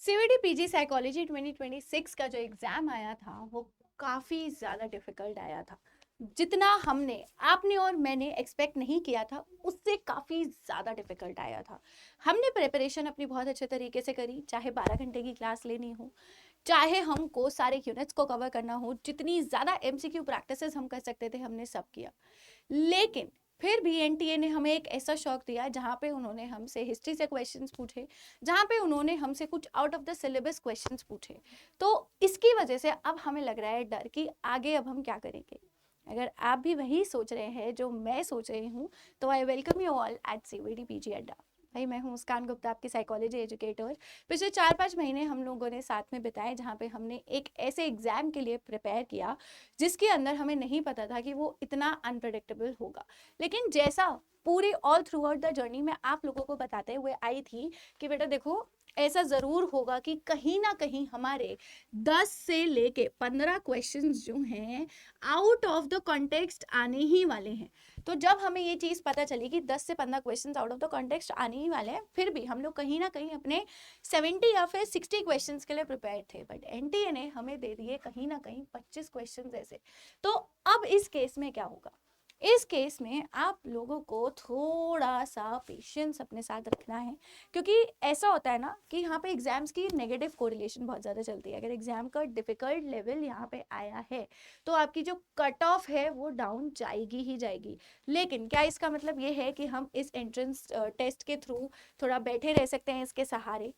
CVT PG psychology 2026 का जो exam आया था वो काफ़ी ज़्यादा डिफ़िकल्ट आया था। जितना हमने आपने और मैंने एक्सपेक्ट नहीं किया था उससे काफ़ी ज़्यादा डिफ़िकल्ट आया था। हमने प्रिपरेशन अपनी बहुत अच्छे तरीके से करी, चाहे 12 घंटे की क्लास लेनी हो, चाहे हमको सारे यूनिट्स को कवर करना हो, जितनी ज़्यादा एमसीक्यू प्रैक्टिसेस हम कर सकते थे हमने सब किया। लेकिन फिर भी एनटीए ने हमें एक ऐसा शौक दिया जहाँ पे उन्होंने हमसे हिस्ट्री से क्वेश्चंस पूछे, जहाँ पे उन्होंने हमसे कुछ out of the syllabus questions पूछे। तो इसकी वजह से अब हमें लग रहा है डर कि आगे अब हम क्या करेंगे। अगर आप भी वही सोच रहे हैं जो मैं सोच रही हूँ, तो I welcome you all at CVT PG अड्डा। भाई मैं हूँ मुस्कान गुप्ता, आपकी साइकोलॉजी एजुकेटर। पिछले 4-5 महीने हम लोगों ने साथ में बिताए जहाँ पे हमने एक ऐसे एग्ज़ाम के लिए प्रिपेयर किया जिसके अंदर हमें नहीं पता था कि वो इतना अनप्रडिक्टेबल होगा। लेकिन जैसा पूरी all through out the journey में आप लोगों को बताते हुए आई थी कि बेटा देखो ऐसा ज़रूर होगा कि कहीं ना कहीं हमारे 10 से लेके 15 क्वेश्चंस जो हैं आउट ऑफ द कॉन्टेक्स्ट आने ही वाले हैं। तो जब हमें ये चीज़ पता चली कि 10 से 15 questions out of the context आने ही वाले हैं, फिर भी हम लोग कहीं ना कहीं अपने 70 या फिर 60 क्वेश्चंस के लिए प्रिपेयर थे, बट एनटीए ने हमें दे दिए कहीं ना कहीं 25 क्वेश्चंस ऐसे। तो अब इस केस में क्या होगा? इस केस में आप लोगों को थोड़ा सा पेशेंस अपने साथ रखना है, क्योंकि ऐसा होता है ना कि यहाँ पे एग्जाम्स की नेगेटिव कोरिलेशन बहुत ज़्यादा चलती है। अगर एग्जाम का डिफिकल्ट लेवल यहाँ पे आया है तो आपकी जो कट ऑफ है वो डाउन जाएगी ही जाएगी। लेकिन क्या इसका मतलब ये है कि हम इस एंट्रेंस टेस्ट के थ्रू थोड़ा बैठे रह सकते हैं इसके सहारे,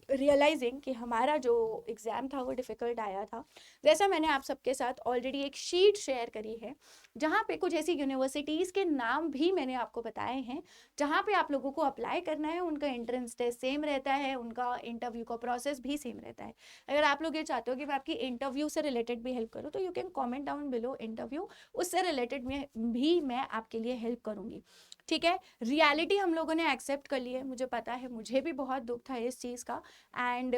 रियलाइजिंग कि हमारा जो एग्ज़ाम था वो डिफ़िकल्ट आया था? जैसा मैंने आप सबके साथ ऑलरेडी एक शीट शेयर करी है जहाँ पे कुछ ऐसी यूनिवर्सिटीज़ के नाम भी मैंने आपको बताए हैं जहाँ पे आप लोगों को अप्लाई करना है। उनका एंट्रेंस टेस्ट सेम रहता है, उनका इंटरव्यू का प्रोसेस भी सेम रहता है। अगर आप लोग ये चाहते हो कि मैं आपकी इंटरव्यू से रिलेटेड भी हेल्प करूँ तो you can comment down below interview, उससे रिलेटेड में भी मैं आपके लिए हेल्प करूँगी। ठीक है, रियलिटी हम लोगों ने एक्सेप्ट कर ली है, मुझे पता है, मुझे भी बहुत दुख था इस चीज़ का। एंड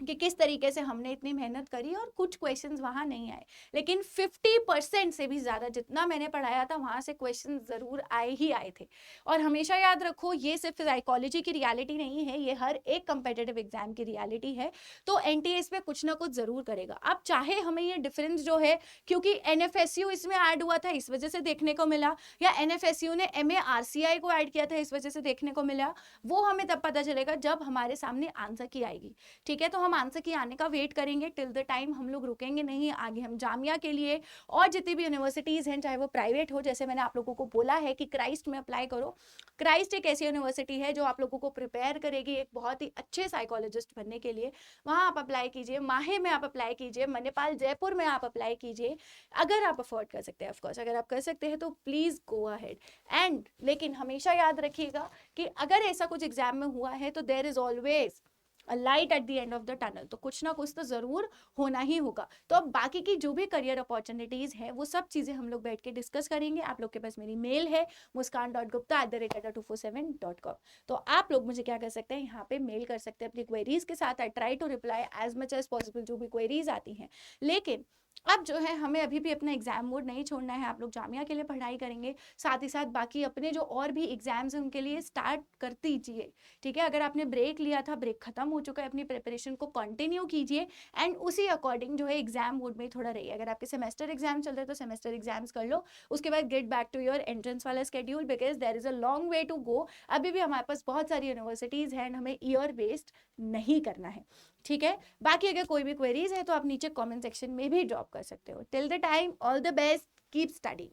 कि किस तरीके से हमने इतनी मेहनत करी और कुछ क्वेश्चंस वहाँ नहीं आए, लेकिन 50% से भी ज़्यादा जितना मैंने पढ़ाया था वहाँ से क्वेश्चन ज़रूर आए ही आए थे। और हमेशा याद रखो ये सिर्फ साइकोलॉजी की रियलिटी नहीं है, ये हर एक कंपेटिटिव एग्जाम की रियलिटी है। तो एनटीए इस पे कुछ ना कुछ ज़रूर करेगा। अब चाहे हमें ये डिफरेंस जो है, क्योंकि एनएफएसयू इसमें ऐड हुआ था इस वजह से देखने को मिला, या एनएफएसयू ने एमएआरसीआई को ऐड किया था इस वजह से देखने को मिला, वो हमें तब पता चलेगा जब हमारे सामने आंसर की आएगी। ठीक है, तो हम आंसर की आने का वेट करेंगे। टिल द टाइम हम लोग रुकेंगे नहीं। आगे हम जामिया के लिए और जितनी भी यूनिवर्सिटीज़ हैं, चाहे वो प्राइवेट हो, जैसे मैंने आप लोगों को बोला है कि क्राइस्ट में अप्लाई करो। क्राइस्ट एक ऐसी यूनिवर्सिटी है जो आप लोगों को प्रिपेयर करेगी एक बहुत ही अच्छे साइकोलॉजिस्ट बनने के लिए। वहाँ आप अप्लाई कीजिए, माहे में आप अप्लाई कीजिए, मणिपाल जयपुर में आप अप्लाई कीजिए, अगर आप अफोर्ड कर सकते हैं। ऑफकोर्स अगर आप कर सकते हैं तो प्लीज़ गो अहेड। एंड लेकिन हमेशा याद रखिएगा कि अगर ऐसा कुछ एग्जाम में हुआ है तो there is always a light at the end of the tunnel. तो कुछ ना कुछ तो ज़रूर होना ही होगा। तो अब बाकी की जो भी करियर अपॉर्चुनिटीज़ है वो सब चीज़ें हम लोग बैठ के डिस्कस करेंगे। आप लोग के पास मेरी मेल है muskan.gupta@247.com। तो आप लोग मुझे क्या कर सकते हैं, यहाँ पे मेल कर सकते हैं अपनी क्वेरीज के साथ। I try to reply as much as possible जो भी क्वेरीज आती हैं। लेकिन अब जो है हमें अभी भी अपना एग्जाम मोड नहीं छोड़ना है। आप लोग जामिया के लिए पढ़ाई करेंगे, साथ ही साथ बाकी अपने जो और भी एग्जाम्स हैं उनके लिए स्टार्ट कर दीजिए। ठीक है, अगर आपने ब्रेक लिया था, ब्रेक खत्म हो चुका है, अपनी प्रिपरेशन को कंटिन्यू कीजिए एंड उसी अकॉर्डिंग जो है एग्जाम मोड में थोड़ा रहिए। अगर आपके सेमेस्टर एग्जाम चल रहे हैं तो सेमेस्टर एग्जाम्स कर लो, उसके बाद get back to your entrance वाला schedule, because there is a long way to go. अभी भी हमारे पास बहुत सारी यूनिवर्सिटीज़ हैं, हमें ईयर वेस्ट नहीं करना है। ठीक है, बाकी अगर कोई भी क्वेरीज है तो आप नीचे कमेंट सेक्शन में भी ड्रॉप कर सकते हो। Till the time all the best, keep studying.